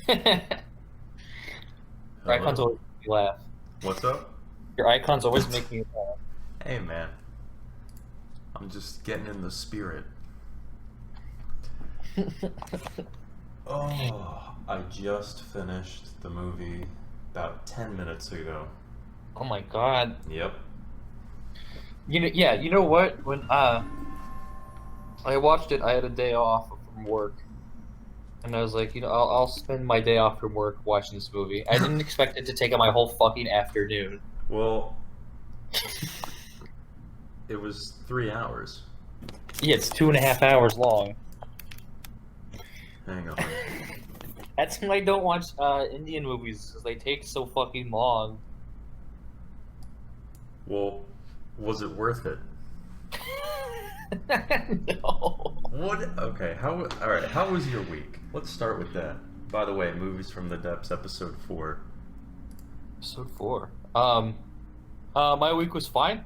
Your icons Hello. always make me laugh. What's up? Your icons always make me Hey, man. I'm just getting in the spirit. laugh. Oh, I just finished the movie about 10 minutes ago. Oh my god. Yep. Yeah, you know what? When I watched it, I had a day off from work, and I was like, I'll spend my day off from work watching this movie. I didn't expect it to take up my whole fucking afternoon. Well, it was 3 hours. Yeah, it's 2.5 hours long. Hang on. That's when I don't watch Indian movies because they take so fucking long. Well, was it worth it? No. What? Okay, all right, how was your week? Let's start with that. By the way, Movies from the Depths, episode 4. Episode 4. My week was fine.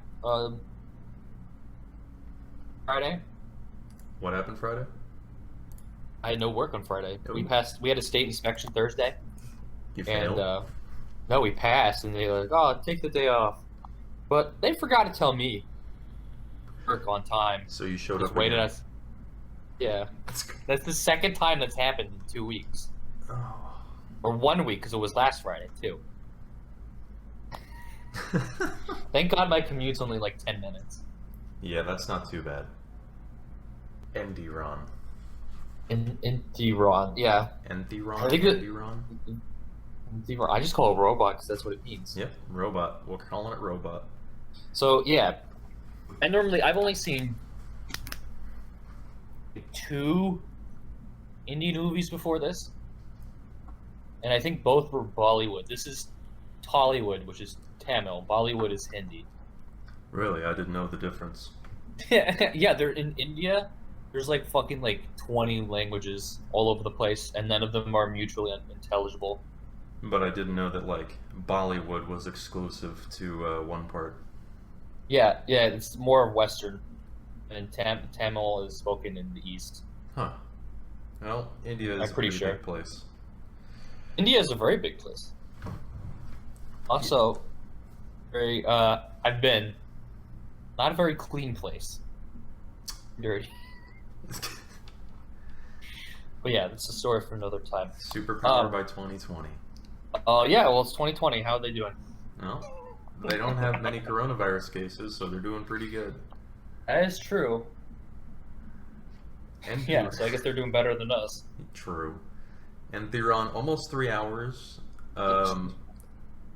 Friday, What happened Friday? I had no work on Friday. Oh. We had a state inspection Thursday, You and failed? no, we passed, and they were like, "Oh, take the day off," but they forgot to tell me work on time. So you showed Just up waited again. us. Yeah, that's the second time that's happened in 2 weeks, Oh. or 1 week because it was last Friday too. Thank God my commute's only like 10 minutes. Yeah, that's not too bad. Endiron. In Tehran, yeah. Enthiran? I think that Endiron? I just call it robot because that's what it means. Yep, robot. We're calling it robot. So yeah, I've only seen two Indian movies before this, and I think both were Bollywood. This is Tollywood, which is Tamil. Bollywood is Hindi. Really, I didn't know the difference. Yeah, they're in India. There's like fucking like 20 languages all over the place, and none of them are mutually intelligible. But I didn't know that, like, Bollywood was exclusive to one part. Yeah, it's more of Western, and Tamil is spoken in the East. Huh. Well, India I'm is a pretty pretty sure. big place. India is a very big place. Also, very I've been not a very clean place. Dirty. But yeah, that's a story for another time. Superpower by 2020. Yeah, well, it's 2020. How are they doing? No, they don't have many coronavirus cases, so they're doing pretty good. That is true. And Yeah, so I guess they're doing better than us. true. And Theron, almost 3 hours. I'm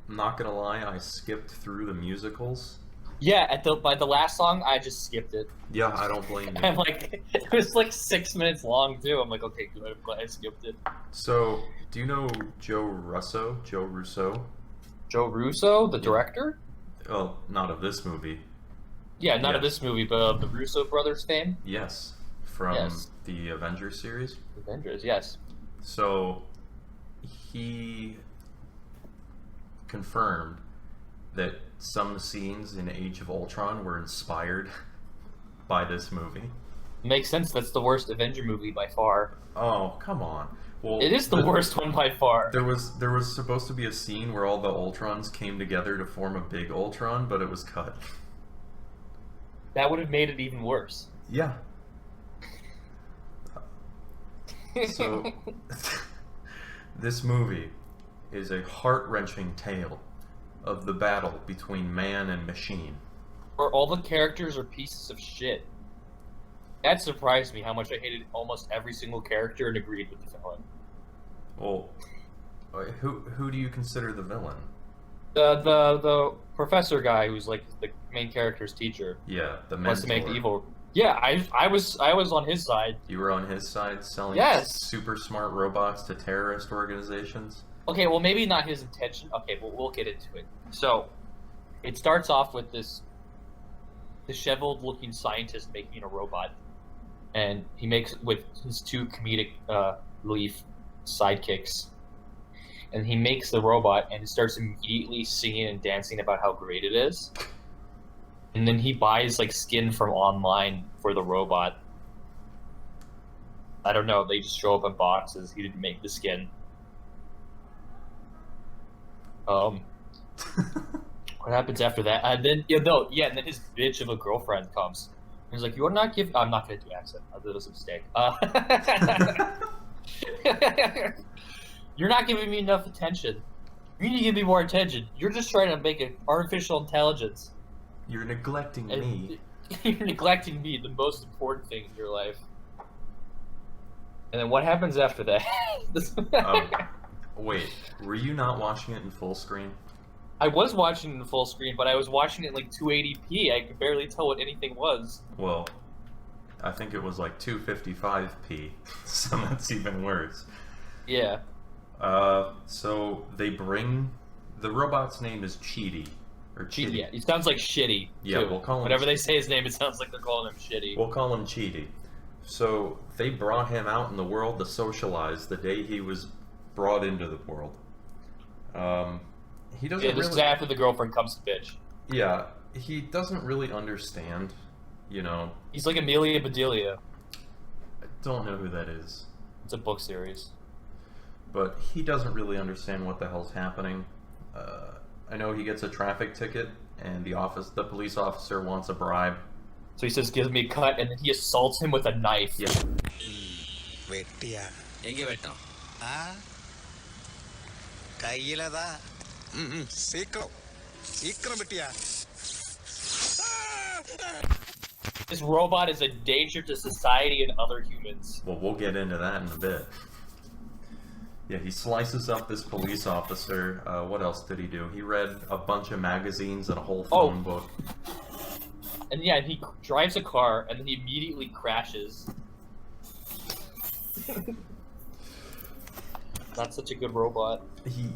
not gonna lie, I skipped through the musicals. Yeah, by the last song, I just skipped it. Yeah, I don't blame you. I'm like, it was like 6 minutes long too. I'm like, okay, good. I'm glad I skipped it. So, do you know Joe Russo? Joe Russo? Joe Russo, the Yeah. director? Oh, not of this movie. Yeah, not of Yes. this movie, but of the Russo brothers fame. Yes, from Yes. the Avengers series. Avengers, yes. So, he confirmed that some scenes in Age of Ultron were inspired by this movie. Makes sense. That's the worst Avenger movie by far. Oh, come on. Well, It is the worst one by far. There was supposed to be a scene where all the Ultrons came together to form a big Ultron, but it was cut. That would have made it even worse. Yeah. So, this movie is a heart-wrenching tale of the battle between man and machine. Where all the characters are pieces of shit. That surprised me how much I hated almost every single character and agreed with the villain. Well, who do you consider the villain? The professor guy who's like the main character's teacher Yeah, the wants to make the mentor. evil. Yeah, I was on his side. You were on his side selling Yes. super smart robots to terrorist organizations? Okay, well maybe not his intention. Okay, well we'll get into it. So, it starts off with this disheveled-looking scientist making a robot, and he makes with his two comedic relief sidekicks, and he makes the robot and starts immediately singing and dancing about how great it is. And then he buys like skin from online for the robot. I don't know. They just show up in boxes. He didn't make the skin. Um, what happens after that? And then and then his bitch of a girlfriend comes. He's like, "You're not give." I'm not gonna do accent. That was a mistake. You're not giving me enough attention. You need to give me more attention. You're just trying to make an artificial intelligence. You're neglecting me. You're neglecting me, the most important thing in your life. And then what happens after that? Wait, were you not watching it in full screen? I was watching it in full screen, but I was watching it in like 280p. I could barely tell what anything was. Well, I think it was like 255p, so that's even worse. Yeah. So they bring... The robot's name is Cheaty. Or Chitty. Yeah, he sounds like Shitty. Yeah, too. we'll call him... Whenever they say his name, it sounds like they're calling him Shitty. We'll call him Cheaty. So they brought him out in the world to socialize the day he was brought into the world. He doesn't this is after the girlfriend comes to bitch. Yeah, he doesn't really understand, you know... He's like Amelia Bedelia. I don't know who that is. It's a book series. But he doesn't really understand what the hell's happening. I know he gets a traffic ticket, and the police officer wants a bribe. So he says, "Give me a cut," and then he assaults him with a knife. Yeah. This robot is a danger to society and other humans. Well, we'll get into that in a bit. Yeah, he slices up this police officer. What else did he do? He read a bunch of magazines and a whole phone book. And yeah, he drives a car, and then he immediately crashes. Not such a good robot. He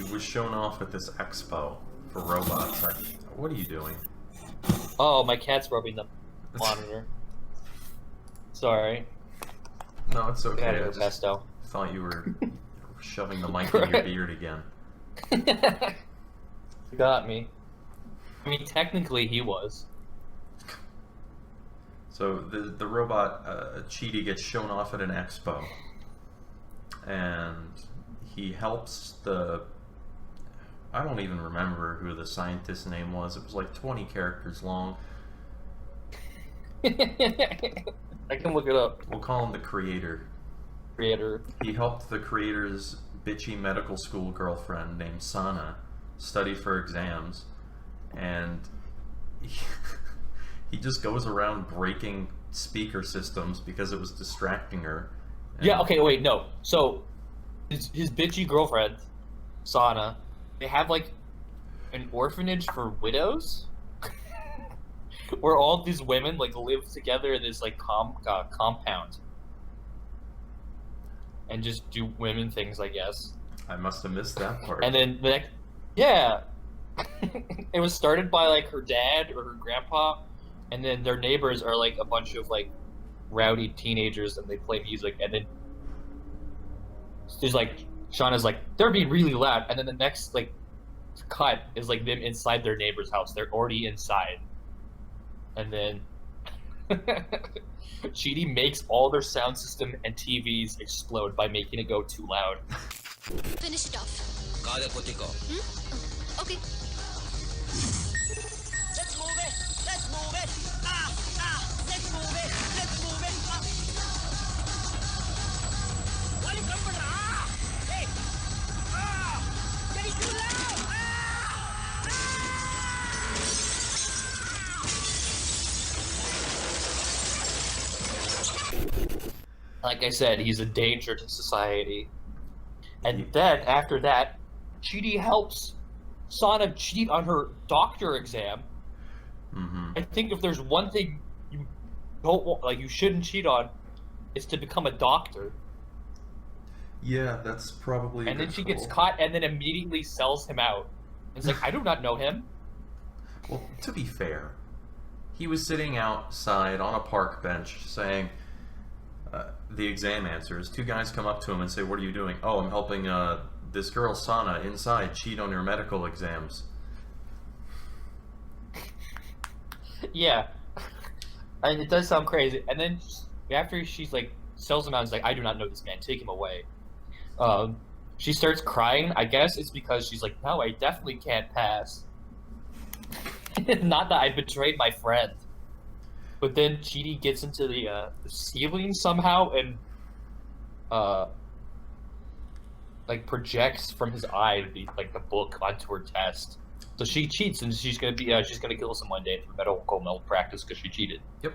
was shown off at this expo for robots. What are you doing? Oh, my cat's rubbing the monitor. Sorry. No, it's okay. I just Pesto. thought you were shoving the mic in your beard again. You got me. I mean, technically he was. So the robot Cheaty gets shown off at an expo, and he helps I don't even remember who the scientist's name was. It was like 20 characters long. I can look it up. We'll call him the creator. He helped the creator's bitchy medical school girlfriend named Sana study for exams, and he just goes around breaking speaker systems because it was distracting her. Yeah, okay, wait, no. So, his bitchy girlfriend, Sana, they have, like, an orphanage for widows? Where all these women, like, live together in this, like, compound. And just do women things, I guess. I must have missed that part. And then the next... Yeah! It was started by, like, her dad or her grandpa, and then their neighbors are, like, a bunch of, like, rowdy teenagers, and they play music, and then there's, like, Shauna's like, they're being really loud, and then the next, like, cut is, like, them inside their neighbor's house. They're already inside. And then Cheaty makes all their sound system and TVs explode by making it go too loud. Finish it off. Okay. Let's move it. Let's move it. Let's move it. Let's move it. Why you come for Hey. Getting too loud. Like I said, he's a danger to society. And then, after that, Cheaty helps Sana cheat on her doctor exam. Mm-hmm. I think if there's one thing you don't want, like, you shouldn't cheat on, it's to become a doctor. Yeah, that's probably. And then she gets caught and then immediately sells him out. It's like, I do not know him. Well, to be fair, he was sitting outside on a park bench saying the exam answers. Two guys come up to him and say, "What are you doing?" "Oh, I'm helping this girl Sana inside cheat on her medical exams." Yeah. And it does sound crazy. And then after she's like sells him out, it's like, I do not know this man. Take him away. she starts crying. I guess it's because she's like, no, I definitely can't pass. Not that I betrayed my friend. But then Chidi gets into the ceiling somehow and like projects from his eye the book onto her test. So she cheats and she's gonna kill someone one day for medical malpractice because she cheated. Yep.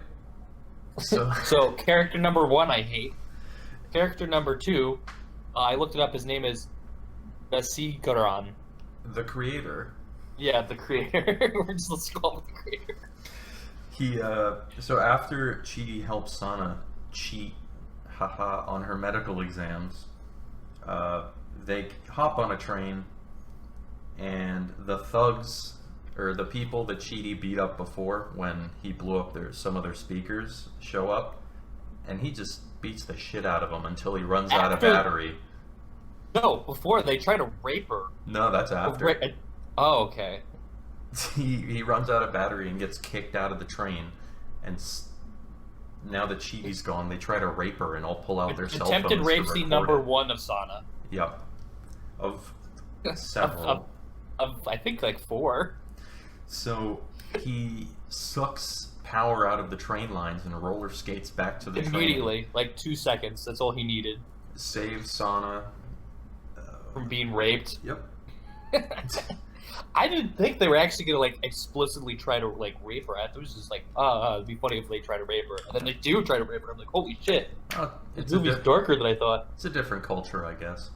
So So character number 1 I hate. Character number 2, I looked it up. His name is Basigaran. the creator. Yeah, the creator. Let's call him the creator. He so after Chidi helps Sana cheat, on her medical exams, they hop on a train, and the thugs, or the people that Chidi beat up before when he blew up some of their speakers, show up, and he just beats the shit out of them until he runs out of battery. No, before they try to rape her. No, that's after. Oh, okay. He runs out of battery and gets kicked out of the train, and now that Chidi's gone, they try to rape her and all pull out their cell phones. Attempted rape scene number 1 of Sana. Yep. Of several. Of I think like 4. So he sucks power out of the train lines and roller skates back to the Immediately, train. like 2 seconds. That's all he needed. Saves Sana from being raped. Yep. I didn't think they were actually gonna like explicitly try to like rape her. I thought it was just like, it'd be funny if they try to rape her, and then they do try to rape her. I'm like, holy shit! This movie's darker than I thought. It's a different culture, I guess.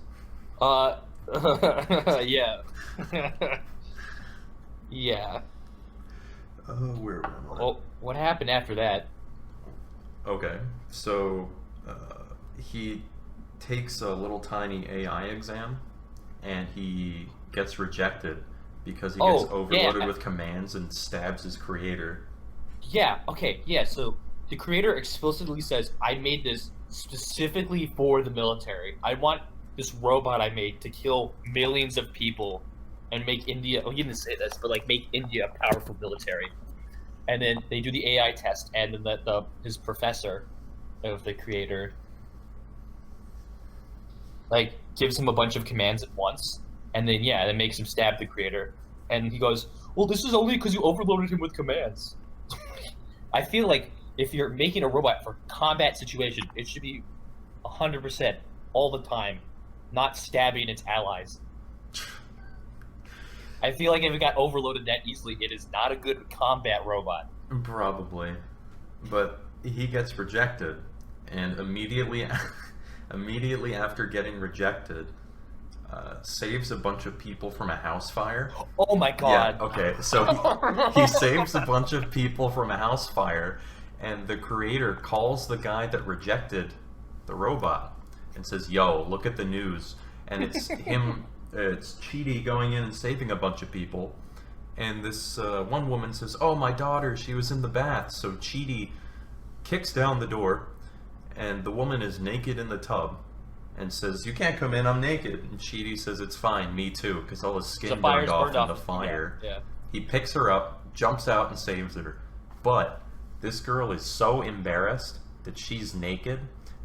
Yeah, yeah. Where? Well, what happened after that? Okay, so he takes a little tiny AI exam, and he gets rejected because he gets overloaded with commands and stabs his creator. Yeah, okay, yeah, so the creator explicitly says, I made this specifically for the military. I want this robot I made to kill millions of people and make India, he didn't say this, but like make India a powerful military. And then they do the AI test, and then his professor of the creator like gives him a bunch of commands at once. And then, it makes him stab the creator. And he goes, well, this is only because you overloaded him with commands. I feel like if you're making a robot for combat situation, it should be 100% all the time, not stabbing its allies. I feel like if it got overloaded that easily, it is not a good combat robot. Probably. But he gets rejected. And immediately after getting rejected, saves a bunch of people from a house fire. Oh my god. Yeah, okay, so he saves a bunch of people from a house fire, and the creator calls the guy that rejected the robot and says, yo, look at the news. And it's him, it's Chidi going in and saving a bunch of people. And this one woman says, oh, my daughter, she was in the bath. So Chidi kicks down the door, and the woman is naked in the tub. And says, you can't come in, I'm naked. And Chidi says, it's fine, me too, because all his skin burned off in the fire. Yeah. He picks her up, jumps out, and saves her. But this girl is so embarrassed that she's naked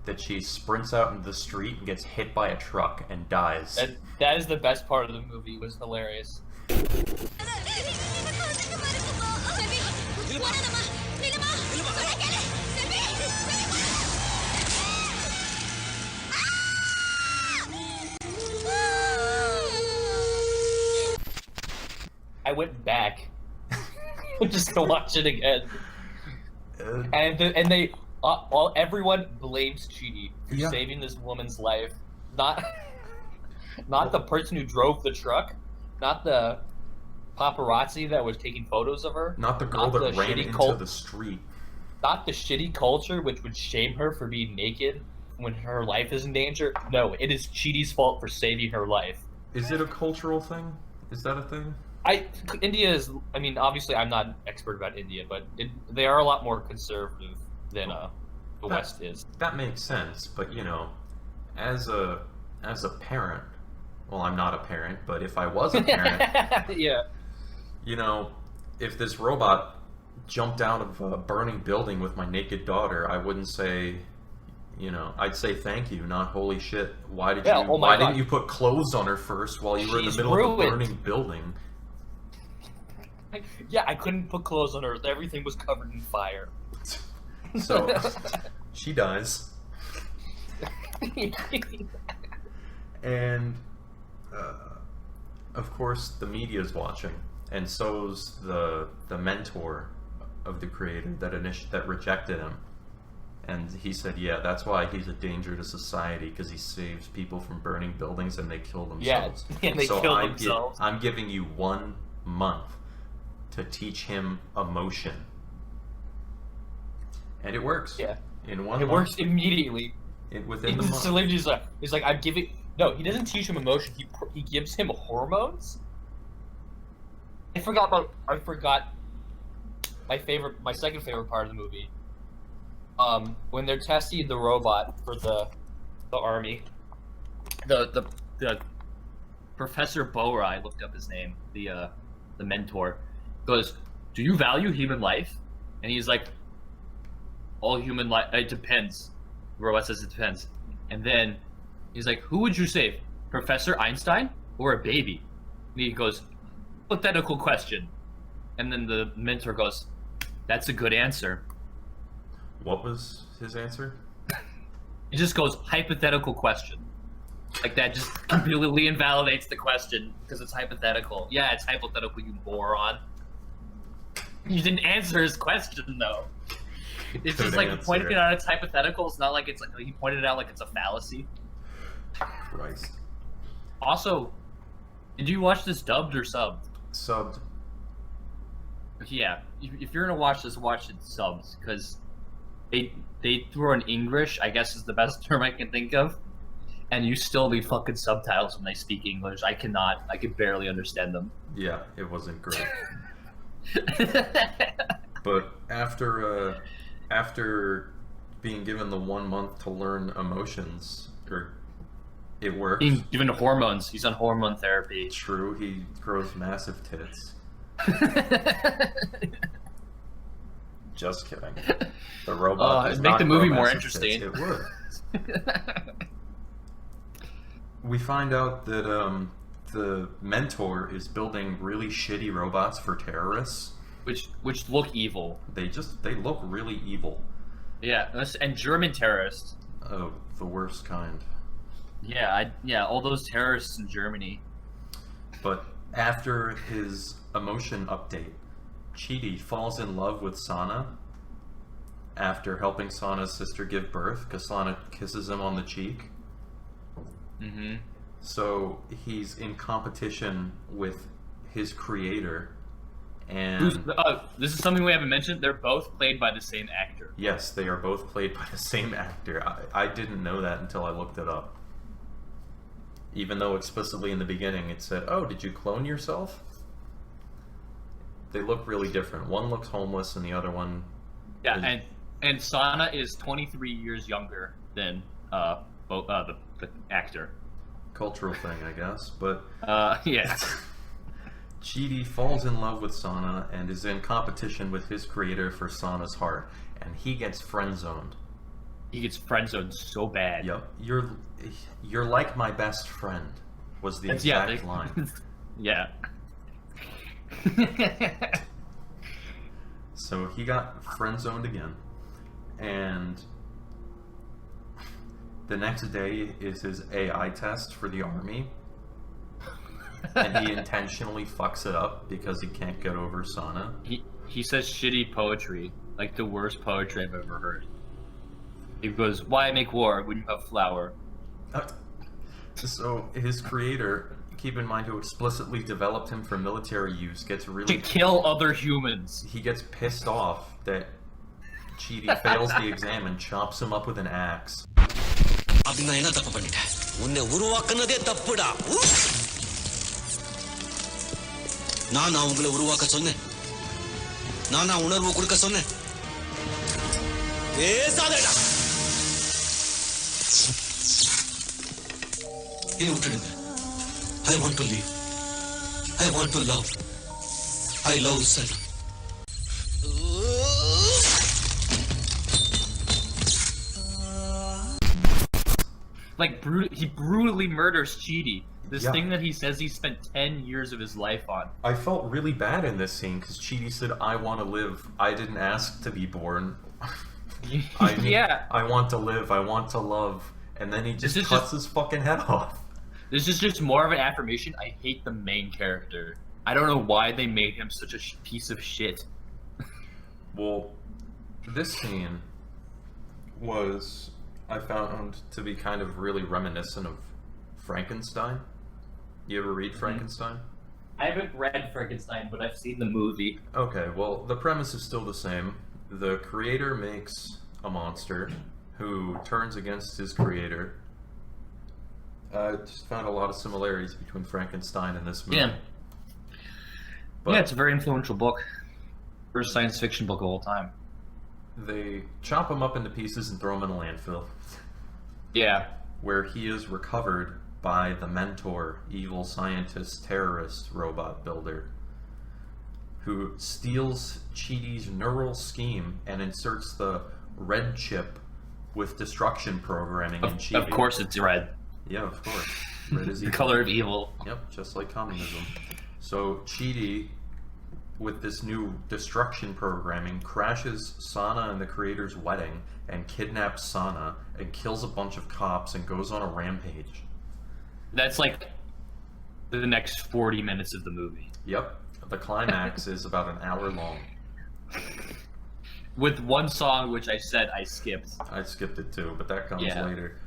that she sprints out into the street and gets hit by a truck and dies. That is the best part of the movie. It was hilarious. I went back just to watch it again, and they everyone blames Chidi for saving this woman's life, not the person who drove the truck, not the paparazzi that was taking photos of her, not the girl that ran into the street, not the shitty culture which would shame her for being naked when her life is in danger. No, it is Chidi's fault for saving her life. Is it a cultural thing? Is that a thing? India is, I mean, obviously I'm not an expert about India, but they are a lot more conservative than the West is. That makes sense, but you know, as a parent, well, I'm not a parent, but if I was a parent, yeah, you know, if this robot jumped out of a burning building with my naked daughter, I wouldn't say, You know, I'd say thank you, not holy shit. Why did Yeah, you? oh my why God. didn't you put clothes on her first while you were in the She's middle of a ruined. burning building? Yeah, I couldn't put clothes on her. Everything was covered in fire. So she dies, and of course the media's watching, and so's the mentor of the creator that rejected him. And he said, yeah, that's why he's a danger to society, because he saves people from burning buildings and they kill themselves. Yeah, and they kill themselves. I'm giving you 1 month to teach him emotion. And it works. Yeah. In 1 month. It works immediately. Within the month. So he's like, I'm giving... No, he doesn't teach him emotion. He gives him hormones? I forgot my second favorite part of the movie. When they're testing the robot for the army, the Professor Bora, I looked up his name, the mentor, goes, "Do you value human life?" And he's like, "All human life, it depends." The robot says it depends. And then he's like, "Who would you save, Professor Einstein or a baby?" And he goes, "Hypothetical question." And then the mentor goes, "That's a good answer." What was his answer? It just goes, hypothetical question. Like, that just completely invalidates the question, because it's hypothetical. Yeah, it's hypothetical, you moron. You didn't answer his question, though. It's just like, pointing it out it's hypothetical. It's not like it's like, he pointed it out like it's a fallacy. Christ. Also, did you watch this dubbed or subbed? Subbed. Yeah, if you're gonna watch this, watch it subbed, because they throw in English, I guess is the best term I can think of, and you still need fucking subtitles when they speak English. I can barely understand them. Yeah, it wasn't great. But after being given the 1 month to learn emotions, it worked. Being given hormones, he's on hormone therapy. True, he grows massive tits. Just kidding. The robot does it'd make not the movie grow more massive tits. interesting. It would. We find out that the mentor is building really shitty robots for terrorists. Which look evil. They look really evil. Yeah, and German terrorists. Oh, the worst kind. Yeah, all those terrorists in Germany. But after his emotion update, Chidi falls in love with Sana after helping Sana's sister give birth, because Sana kisses him on the cheek. Mm-hmm. So he's in competition with his creator, and this is something we haven't mentioned. They're both played by the same actor. yes, they are both played by the same actor. I didn't know that until I looked it up. Even though explicitly in the beginning it said, "Oh, did you clone yourself?" They look really different. One looks homeless, and the other one. Yeah, and Sana is 23 years younger than the actor. Cultural thing, I guess, but Yeah. Chidi falls in love with Sana and is in competition with his creator for Sana's heart, and he gets friend-zoned. He gets friend-zoned so bad. Yep, you're like my best friend, was the exact line. Yeah. So he got friend-zoned again, and the next day is his AI test for the army, and he intentionally fucks it up because he can't get over Sana. He says shitty poetry, like the worst poetry I've ever heard. He goes, "Why make war when you have flour?" So his creator, keep in mind who explicitly developed him for military use, gets really... To kill other humans. He gets pissed off that Chidi fails the exam and chops him up with an axe. அப்படி நான் என்ன தப்பு பண்ணிட்டேன்? உன்னை உருவாக்குனதே தப்புடா. நான் உங்களை உருவாக்க சொன்னேன். நான் உணர்வு கொடுக்க சொன்னேன். பேசாதடா. என்னை விட்டுடுங்க. I want to live. I want to love. I love Sana. Like, he brutally murders Chidi. This Yeah. thing that he says he spent 10 years of his life on. I felt really bad in this scene because Chidi said, "I want to live. I didn't ask to be born. Yeah. I want to live. I want to love." And then he just cuts his fucking head off. This is just more of an affirmation. I hate the main character. I don't know why they made him such a piece of shit. Well, this scene was, I found, to be kind of really reminiscent of Frankenstein. You ever read Frankenstein? I haven't read Frankenstein, but I've seen the movie. Okay, well, the premise is still the same. The creator makes a monster who turns against his creator. I just found a lot of similarities between Frankenstein and this movie. Yeah. But Yeah, it's a very influential book. First science fiction book of all time. they chop him up into pieces and throw him in a landfill, Yeah. where he is recovered by the mentor, evil scientist, terrorist, robot builder, who steals Chidi's neural scheme and inserts the red chip with destruction programming in Chidi. Of course it's red. Yeah, of course. Red is The evil. color of evil. Yep, just like communism. So Chidi, with this new destruction programming, crashes Sana and the creator's wedding and kidnaps Sana and kills a bunch of cops and goes on a rampage. That's like the next 40 minutes of the movie. Yep. The climax is about an hour long. With one song, which I said I skipped. I skipped it too, but that comes Yeah. later.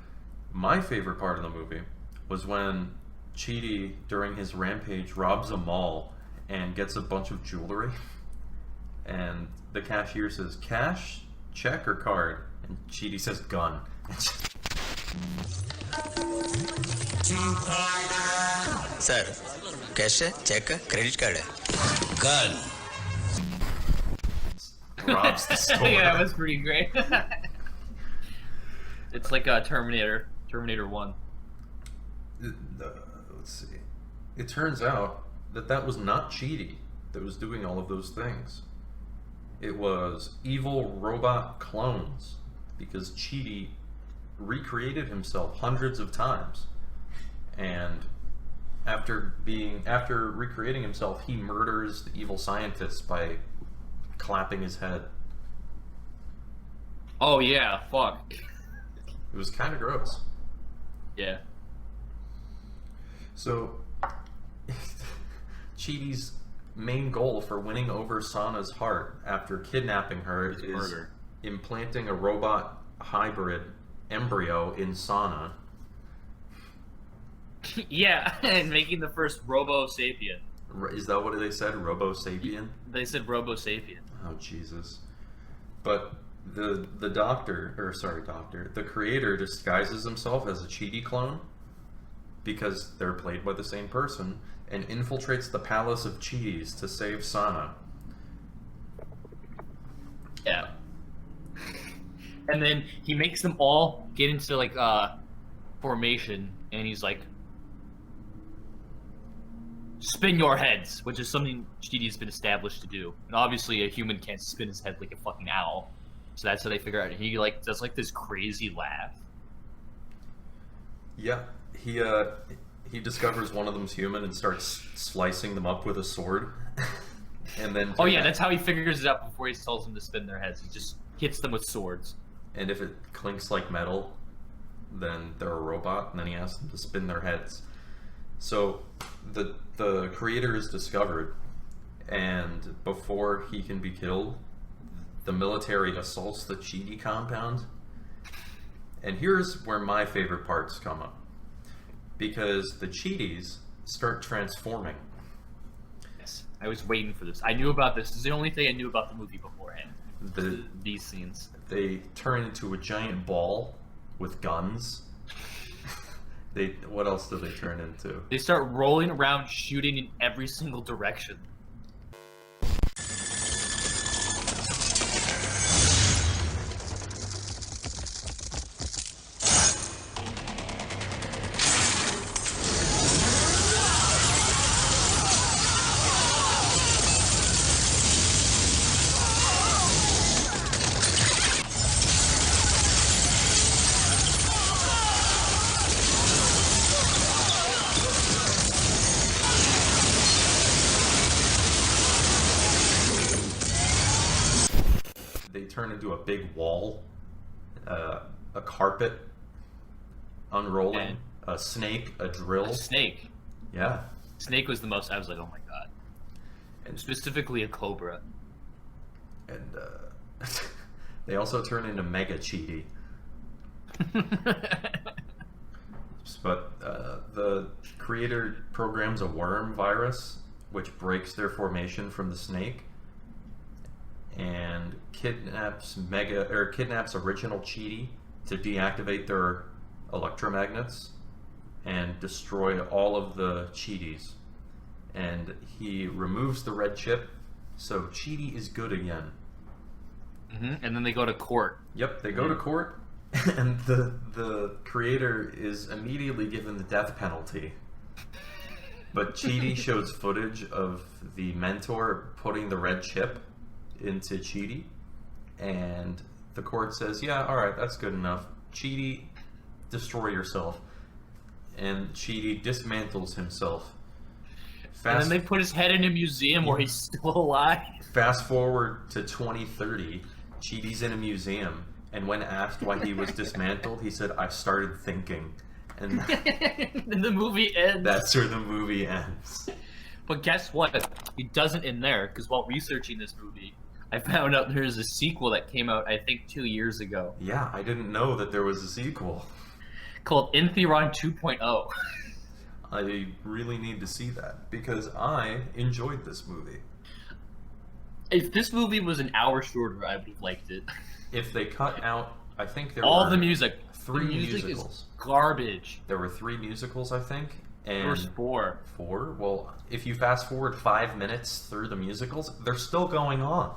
My favorite part of the movie was when Chidi, during his rampage, robs a mall and gets a bunch of jewelry. And the cashier says, "Cash, check, or card?" And Chidi says, "Gun." Sir cash है check है credit card है gun Robs the store. Yeah, that was pretty great. It's like Terminator 1. Let's see. It turns out that that was not Chidi that was doing all of those things. It was evil robot clones, because Chidi recreated himself hundreds of times, and after recreating himself, he murders the evil scientist by clapping his head. Oh yeah, fuck. It was kind of gross. Yeah. So, Chidi's main goal for winning over Sana's heart after kidnapping her is murder. implanting a robot hybrid embryo in Sana. Yeah, and making the first Robo Sapien. Is that what they said? Robo Sapien? They said Robo Sapien. Oh, Jesus. But the creator disguises himself as a Chidi clone, because they're played by the same person, and infiltrates the palace of Chidis to save Sana. Yeah. And then he makes them all get into like formation, and he's like, "Spin your heads," which is something Chidi's been established to do. And obviously, a human can't spin his head like a fucking owl, so that's how they figure out. He like does like this crazy laugh. Yeah, he discovers one of them's human and starts slicing them up with a sword. And then Oh yeah, that's how he figures it out before he tells them to spin their heads. He just hits them with swords. And if it clinks like metal, then they're a robot, and then he asks them to spin their heads. So the creator is discovered, and before he can be killed, the military assaults the Chidi compound. And here's where my favorite parts come up, because the Chidis start transforming. Yes, I was waiting for this. I knew about this. This is the only thing I knew about the movie beforehand. These scenes. They turn into a giant ball with guns. What else do they turn into? They start rolling around, shooting in every single direction. turn into a big wall, a carpet unrolling, And- a snake, a drill. A snake. Yeah. Snake was the most. I was like, oh my god. And specifically a cobra. And they also turn into Mega Cheaty. But the creator programs a worm virus which breaks their formation from the snake and kidnaps original Cheaty to deactivate their electromagnets and destroy all of the Cheaties. And he removes the red chip, so Cheaty is good again. And then they go to court. Yep, they go to court, and the creator is immediately given the death penalty. But Cheaty shows footage of the mentor putting the red chip into Cheaty, and the court says, yeah, alright, that's good enough. Cheaty, destroy yourself. And Cheaty dismantles himself. And then they put his head in a museum where he's still alive. Fast forward to 2030, Cheaty's in a museum, and when asked why he was dismantled, he said, I started thinking. And Then the movie ends. that's where the movie ends. But guess what? He doesn't end there, because while researching this movie, I found out there's a sequel that came out, I think, 2 years ago, Yeah, I didn't know that there was a sequel. called Enthiran 2.0. I really need to see that, because I enjoyed this movie. If this movie was an hour shorter, I would have liked it. If they cut out, I think there All were the music. three the music musicals. is garbage. There were 3 musicals, I think, and There was 4. 4? Well, if you fast forward 5 minutes through the musicals, they're still going on.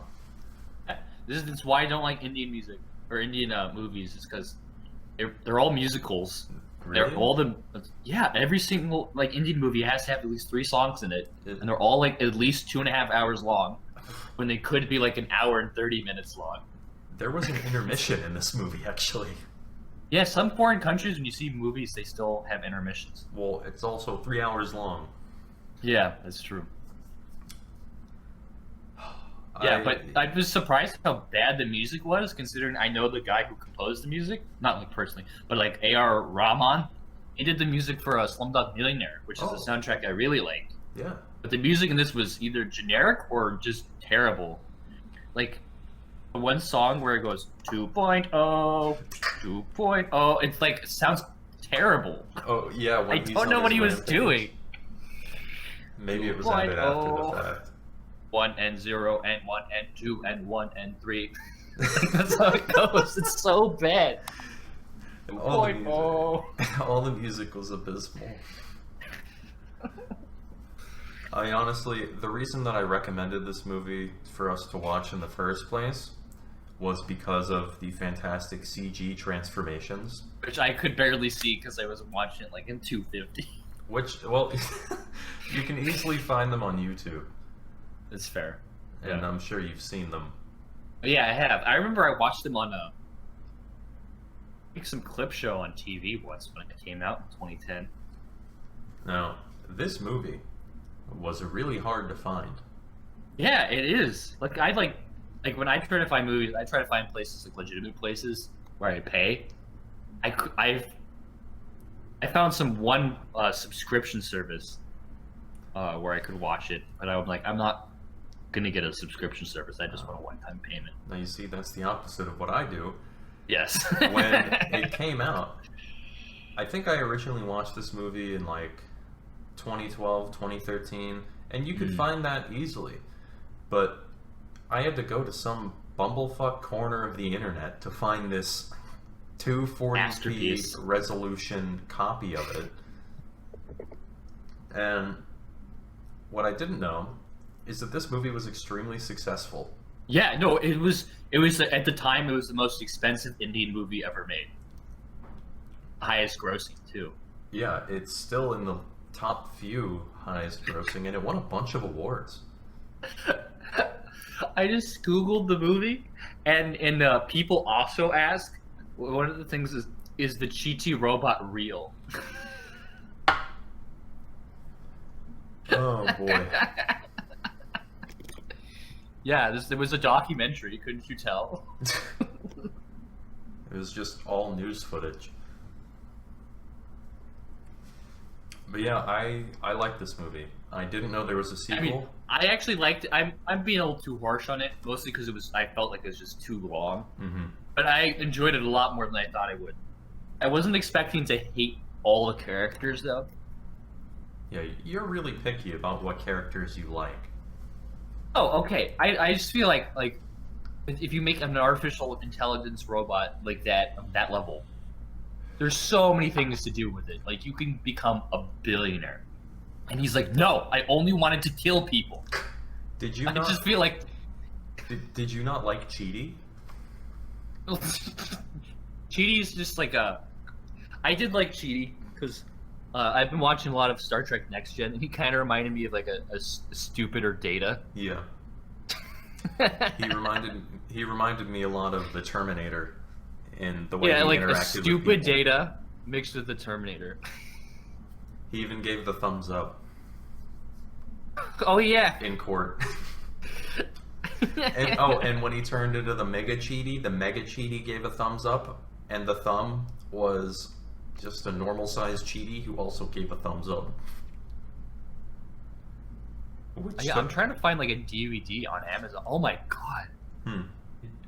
This is why I don't like Indian music or Indian movies. Is because they're all musicals. Really? They're all every single like Indian movie has to have at least 3 songs in it, and they're all like at least 2.5 hours long, when they could be like an hour and 30 minutes long. There was an intermission in this movie, actually. Yeah, some foreign countries, when you see movies, they still have intermissions. Well, it's also 3 hours long. Yeah, that's true. Yeah, but I was surprised how bad the music was, considering I know the guy who composed the music. Not like personally, but like A.R. Rahman. He did the music for Slumdog Millionaire, which is a soundtrack I really like. Yeah. But the music in this was either generic or just terrible. Like, the one song where it goes 2.0, 2.0, it's like, it sounds terrible. Oh, yeah. When I he's don't on know what his he was rampage. doing. Maybe it was added after the 2.0. fact. 1 and 0 and 1 and 2 and 1 and 3. That's how it goes. It's so bad. All the 2.0. music, all the music was abysmal. I honestly, the reason that I recommended this movie for us to watch in the first place was because of the fantastic CG transformations. Which I could barely see because I was watching it like in 250. Which, well, you can easily find them on YouTube, That's fair. and Yeah. I'm sure you've seen them. Yeah, I have. I remember I watched them on like some clip show on TV once when it came out in 2010. Now, this movie was really hard to find. Yeah, it is. Like when I try to find movies, I try to find places like legitimate places where I pay. I found one subscription service where I could watch it, but I'm like, I'm not gonna get a subscription service. I just want a one-time payment. Now you see, that's the opposite of what I do. Yes. When it came out, I think I originally watched this movie in like 2012, 2013, and you could find that easily. But I had to go to some bumblefuck corner of the internet to find this 240p Masterpiece. resolution copy of it. And what I didn't know is that this movie was extremely successful. Yeah, no, it was at the time it was the most expensive Indian movie ever made. Highest grossing too. Yeah, it's still in the top few highest grossing, and it won a bunch of awards. I just googled the movie, and people also ask, one of the things is the Cheetah robot real? Oh boy. Yeah, there was a documentary. Couldn't you tell? It was just all news footage. But yeah, I like this movie. I didn't know there was a sequel. I mean, I actually liked it. I'm being a little too harsh on it, mostly because I felt like it was just too long. Mm-hmm. But I enjoyed it a lot more than I thought I would. I wasn't expecting to hate all the characters though. Yeah, you're really picky about what characters you like. Oh, okay. I just feel like if you make an artificial intelligence robot like that of that level, there's so many things to do with it. Like you can become a billionaire. And he's like, no, I only wanted to kill people. Did you I not? just feel like Did you not like Chidi? Chidi's just like I did like Chidi because I've been watching a lot of Star Trek Next Gen, and he kind of reminded me of like a stupider Data. Yeah. He reminded me a lot of the Terminator in the way he like interacted a with stupid people. Data mixed with the Terminator. He even gave the thumbs up Oh yeah. in court. And when he turned into the Mega Cheaty gave a thumbs up, and the thumb was just a normal sized Cheaty who also gave a thumbs up. Yeah, I'm trying to find like a DVD on Amazon. Oh my god.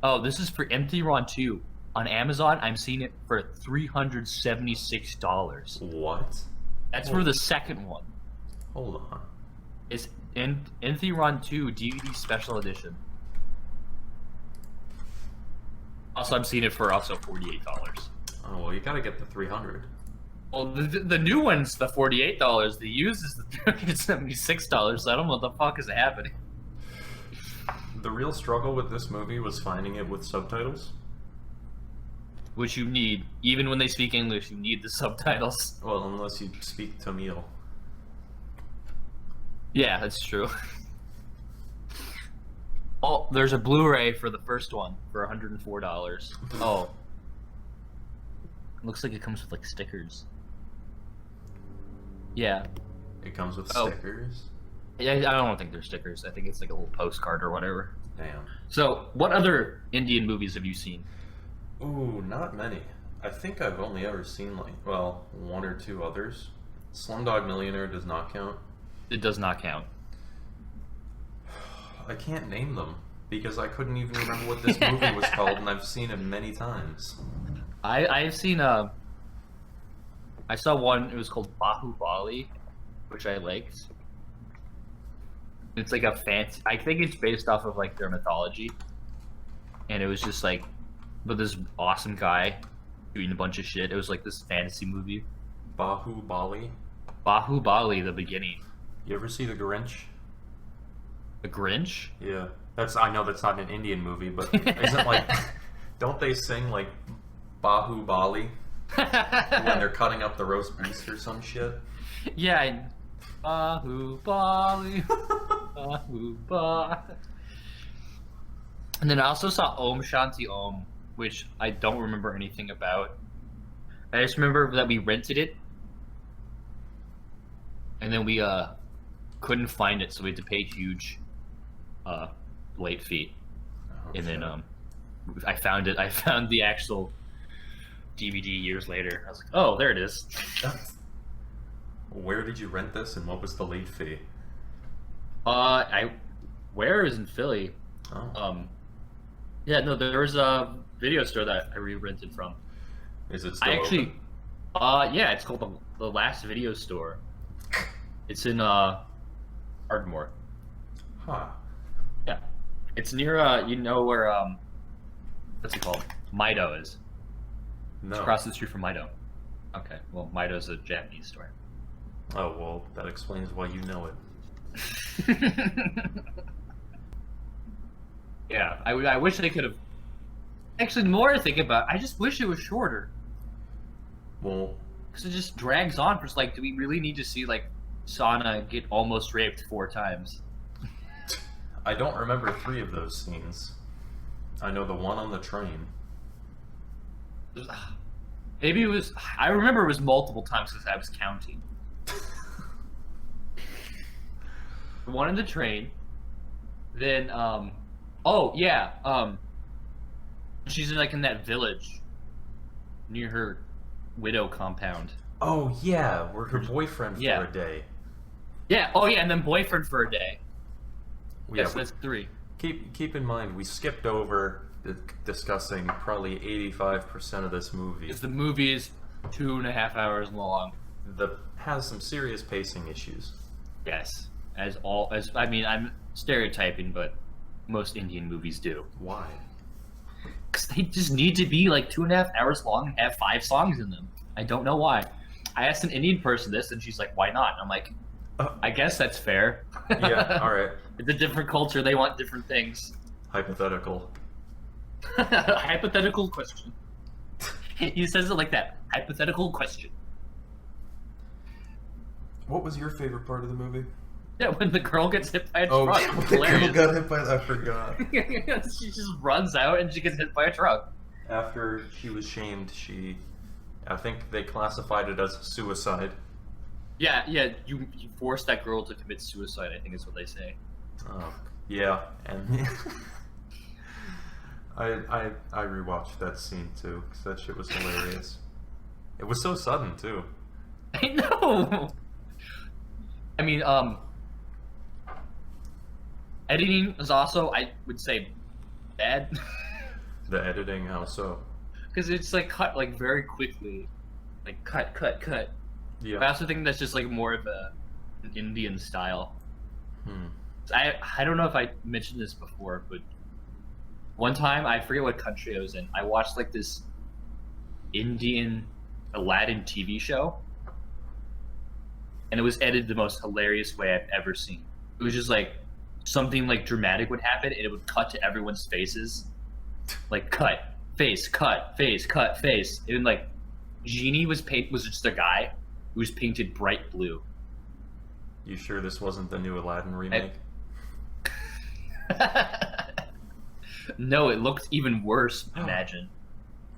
Oh, this is for Enthiran 2. On Amazon, I'm seeing it for $376. What? That's for the second one. Hold on. It's Enthiran 2 DVD Special Edition. Also, I'm seeing it for also $48. Oh well, you gotta get the 300. Well, the new one's the $48. The used is the $376. So I don't know what the fuck is happening. The real struggle with this movie was finding it with subtitles. Which you need. Even when they speak English, you need the subtitles. Well, unless you speak Tamil. Yeah, that's true. Oh, there's a Blu-ray for the first one for $104. Oh. Looks like it comes with like stickers. Yeah. It comes with Oh. stickers. Yeah, I don't think they're stickers. I think it's like a little postcard or whatever. Damn. So, what other Indian movies have you seen? Ooh, not many. I think I've only ever seen one or two others. Slumdog Millionaire does not count. It does not count. I can't name them because I couldn't even remember what this movie was called, and I've seen it many times. I've seen I saw one. It was called Bahubali, which I liked. It's like a fancy. I think it's based off of like their mythology, and it was just like with this awesome guy doing a bunch of shit. It was like this fantasy movie. Bahubali. Bahubali, the beginning. You ever see The Grinch? The Grinch? Yeah. I know that's not an Indian movie, but isn't like don't they sing like Bahubali when they're cutting up the roast beef or some shit? Yeah. Bahubali. Bahubali. And then I also saw Om Shanti Om, which I don't remember anything about. I just remember that we rented it, and then we couldn't find it, so we had to pay huge late fee. Oh, And then shit. I found it. I found the actual DVD years later. I was like, oh, there it is. Where did you rent this, and what was the late fee? Where is in Philly? Oh. Yeah, no, there was a video store that I re-rented from. Is it still I actually, open? yeah, it's called the Last Video Store. It's in Ardmore. Huh. Yeah, it's near you know where what's it called? Mido is. No. It's across the street from Mido. Okay, well, Mido's a Japanese store. Oh, well, that explains why you know it. Yeah, I wish they could have. Actually, the more I think about it, I just wish it was shorter. Well, Because it just drags on for like, do we really need to see like Sana get almost raped 4 times? I don't remember 3 of those scenes. I know the one on the train. Maybe it was. I remember it was multiple times because I was counting. The one in the train, then Oh yeah. She's in in that village near her widow compound. Oh yeah, we're her boyfriend Yeah. for a day. Yeah. Oh yeah, and then boyfriend for a day. Yeah, Yes, that's 3. keep in mind we skipped over discussing probably 85% of this movie. Because the movie is 2.5 hours long. Has some serious pacing issues. Yes. I mean, I'm stereotyping, but most Indian movies do. Why? Because they just need to be 2.5 hours long and have 5 songs in them. I don't know why. I asked an Indian person this, and she's like, "Why not?" And I'm like, I guess that's fair. Yeah, all right. It's a different culture. They want different things. Hypothetical. Hypothetical question. He says it like that. Hypothetical question. What was your favorite part of the movie? Yeah, when the girl gets hit by a Oh, truck. when It's the girl hilarious. got hit by. I forgot. She just runs out and she gets hit by a truck. After she was shamed, I think they classified it as suicide. Yeah, you force that girl to commit suicide, I think is what they say. Oh, yeah, and I rewatched that scene too because that shit was hilarious. It was so sudden too. I know. I mean, editing is also, I would say, bad. The editing, how so? Because it's cut very quickly, cut. Yeah. I also think that's just more of an Indian style. Hmm. I don't know if I mentioned this before, but one time I forget what country I was in. I watched this Indian Aladdin TV show, and it was edited the most hilarious way I've ever seen. It was just something dramatic would happen, and it would cut to everyone's faces, cut face, cut face, cut face. And Genie was just a guy who was painted bright blue. You sure this wasn't the new Aladdin remake? No, it looked even worse. Imagine.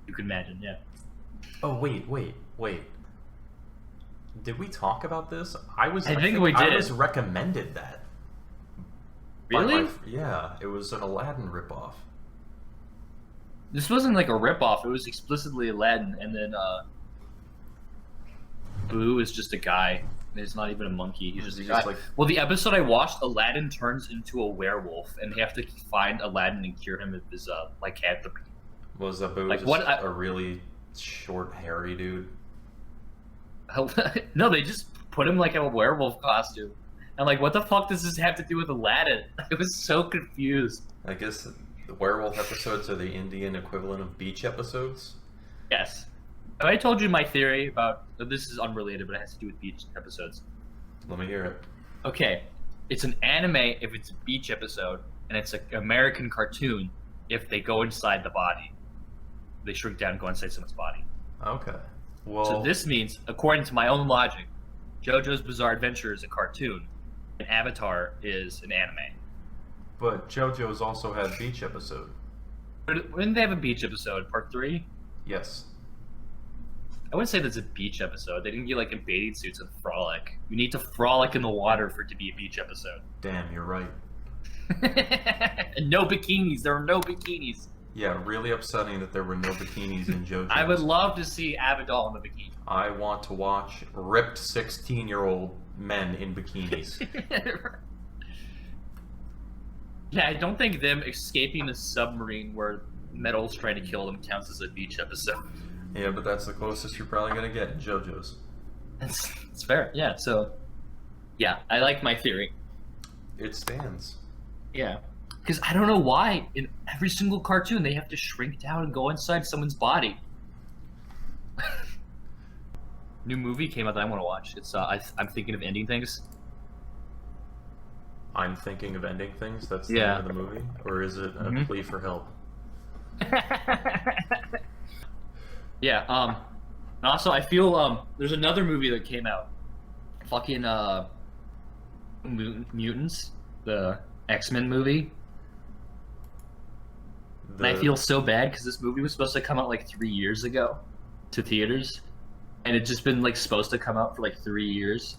You could imagine, yeah. Oh wait. Did we talk about this? I think we did. I was recommended that. Really? Yeah, it was an Aladdin ripoff. This wasn't a ripoff. It was explicitly Aladdin, and then Boo is just a guy. He's not even a monkey. He's just a guy. Well, the episode I watched, Aladdin turns into a werewolf, and they have to find Aladdin and cure him of his lycanthropy. Was Boo just a really short, hairy dude? No, they just put him in a werewolf costume. I'm what the fuck does this have to do with Aladdin? I was so confused. I guess the werewolf episodes are the Indian equivalent of beach episodes? Yes. Have I told you my theory about... This is unrelated, but it has to do with beach episodes. Let me hear it. Okay. It's an anime if it's a beach episode, and it's an American cartoon if they go inside the body. They shrink down and go inside someone's body. Okay. Well, So this means, according to my own logic, JoJo's Bizarre Adventure is a cartoon, and Avatar is an anime. but JoJo's also had beach episode. But when they have a beach episode, part 3, Yes. I wouldn't say that's a beach episode. They didn't get in bathing suits and frolic. You need to frolic in the water for it to be a beach episode. Damn, you're right. And no bikinis. There are no bikinis. Yeah, really upsetting that there were no bikinis in JoJo's. I would love to see Abadal in a bikini. I want to watch ripped 16-year-old men in bikinis. Yeah, I don't think them escaping a submarine where Metal's trying to kill them counts as a beach episode. Yeah, but that's the closest you're probably gonna get in JoJo's. It's fair. Yeah, so... Yeah, I like my theory. It stands. Yeah. Because I don't know why, in every single cartoon, they have to shrink down and go inside someone's body. New movie came out that I want to watch. It's I'm thinking of ending things. I'm thinking of ending things. That's the Yeah. name of the movie, or is it a Mhm. plea for help? Yeah. And also, I feel there's another movie that came out. Fucking Mutants, the X-Men movie. And I feel so bad because this movie was supposed to come out 3 years ago to theaters, and it's just been supposed to come out for 3 years,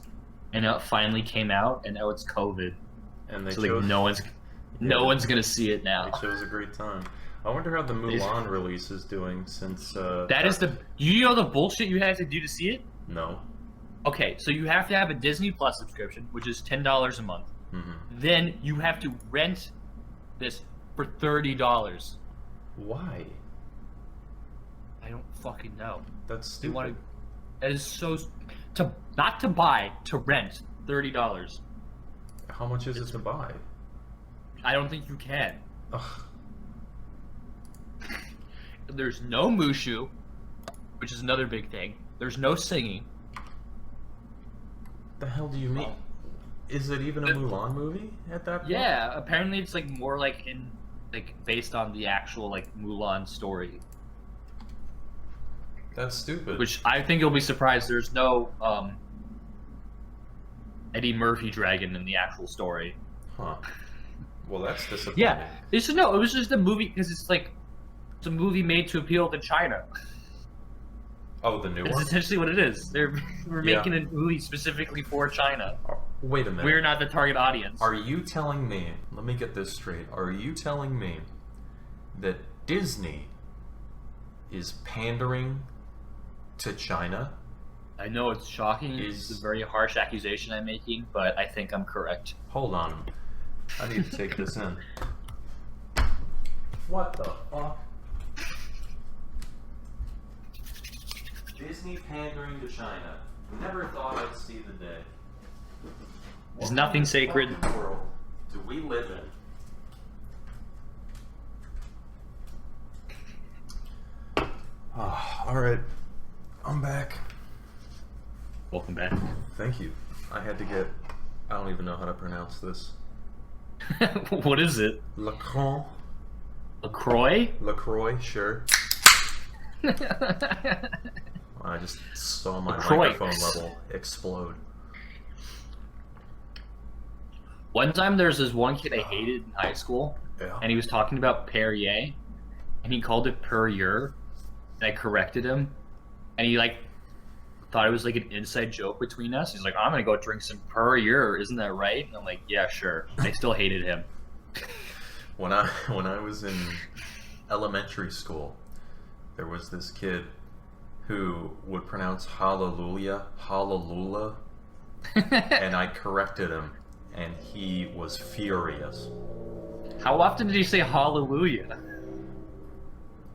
and now it finally came out, and now it's COVID. And they So chose, no one's. No one's gonna see it now. It shows a great time. I wonder how the Mulan release is doing since. That is the. You know the bullshit you have to do to see it? No. Okay, so you have to have a Disney Plus subscription, which is $10 a month. Mm-hmm. Then you have to rent this for $30. Why? I don't fucking know. That's You stupid. want to? That is so to not to buy, to rent $30. How much is it to buy? I don't think you can. Ugh. There's no Mushu, which is another big thing. There's no singing. The hell do you mean? Is it even a Mulan movie at that point? Yeah, apparently it's like more like based on the actual like Mulan story. That's stupid. Which I think you'll be surprised. There's no Eddie Murphy dragon in the actual story. Huh. Well, that's disappointing. Yeah, it's just, no. It was just a movie because it's a movie made to appeal to China. Oh, the new It's one? essentially what it is. We're Yeah. making a movie specifically for China. Wait a minute. We're not the target audience. Are you telling me, let me get this straight, are you telling me that Disney is pandering to China? I know it's shocking. Is- It's a very harsh accusation I'm making, but I think I'm correct. Hold on. I need to take this in. What the fuck? Disney pandering to China. Never thought I'd see the day. There's nothing sacred. What world do we live in? Alright. I'm back. Welcome back. Thank you. I had to get... I don't even know how to pronounce this. What is it? LaCroix? LaCroix? LaCroix, sure. I just saw my LaCroix. microphone level explode. One time there's this one kid I hated in high school, Yeah. and he was talking about Perrier, and he called it Perrier, and I corrected him, and he thought it was like an inside joke between us. He's like, I'm gonna go drink some Perrier, isn't that right? And I'm like, yeah, sure. I still hated him. When I was in elementary school, there was this kid who would pronounce hallelujah, hallelujah, and I corrected him, and he was furious. How often did he say hallelujah?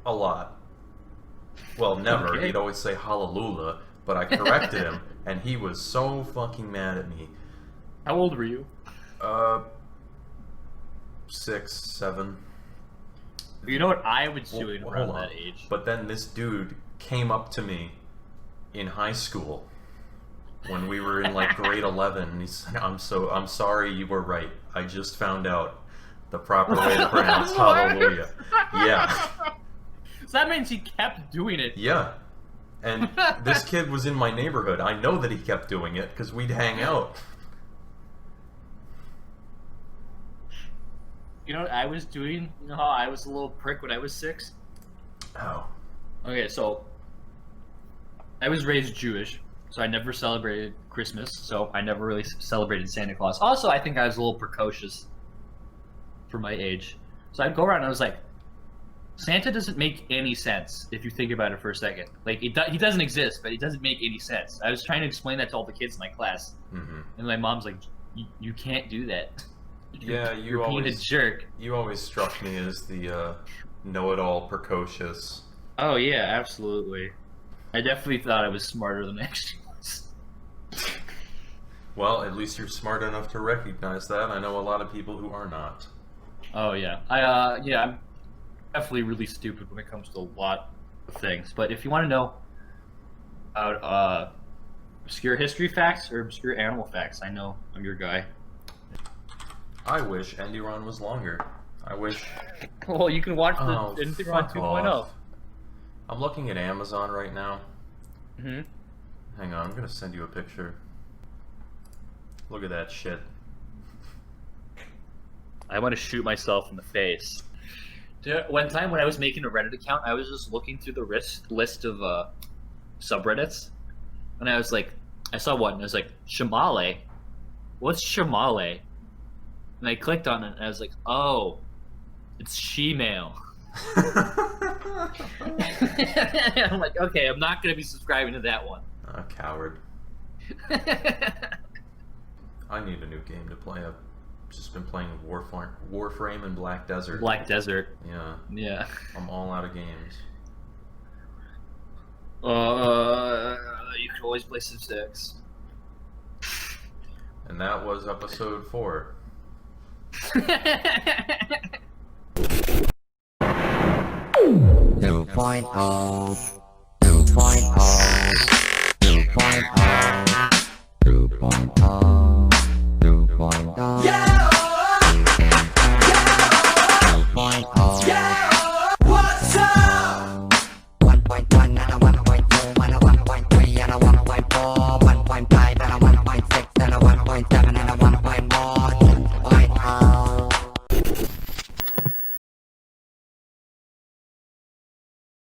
A lot. Well, never. Okay. He'd always say hallelujah, but I corrected him, and he was so fucking mad at me. How old were you? 6, 7. You know what I was doing Well, around hold on. that age? But then this dude came up to me in high school when we were in like grade 11, and he said, I'm sorry, you were right. I just found out the proper way to pronounce hallelujah. Yeah. So that means he kept doing it. Yeah. And this kid was in my neighborhood. I know that he kept doing it because we'd hang out. You know what I was doing? You know how I was a little prick when I was 6? Oh. Okay, so I was raised Jewish, so I never celebrated Christmas, so I never really celebrated Santa Claus. Also, I think I was a little precocious for my age. So I'd go around and I was like, Santa doesn't make any sense if you think about it for a second. Like, he doesn't exist, but it doesn't make any sense. I was trying to explain that to all the kids in my class, Mm-hmm. and my mom's like, you can't do that. Yeah, You're being a jerk. You always struck me as the know-it-all, precocious. Oh yeah, absolutely. I definitely thought I was smarter than I actually was. Well, at least you're smart enough to recognize that. I know a lot of people who are not. Oh yeah, I'm definitely really stupid when it comes to a lot of things. But if you want to know about obscure history facts or obscure animal facts, I know I'm your guy. I wish Enthiran was longer. I wish... Well, you can watch the Oh, Enthiran fuck 2.0. off. I'm looking at Amazon right now. Mm-hmm. Hang on, I'm gonna send you a picture. Look at that shit. I want to shoot myself in the face. One time when I was making a Reddit account, I was just looking through the list of subreddits, and I was like, I saw one, and I was like, Shamale? What's Shamale? And I clicked on it, and I was like, oh, it's she-mail. I'm like, okay, I'm not going to be subscribing to that one. Coward. I need a new game to play. I've just been playing Warframe and Black Desert. Black Desert. Yeah. Yeah. I'm all out of games. You can always play Civ 6. And that was episode 4. 2.0, 2.0, 2.0, 2.0.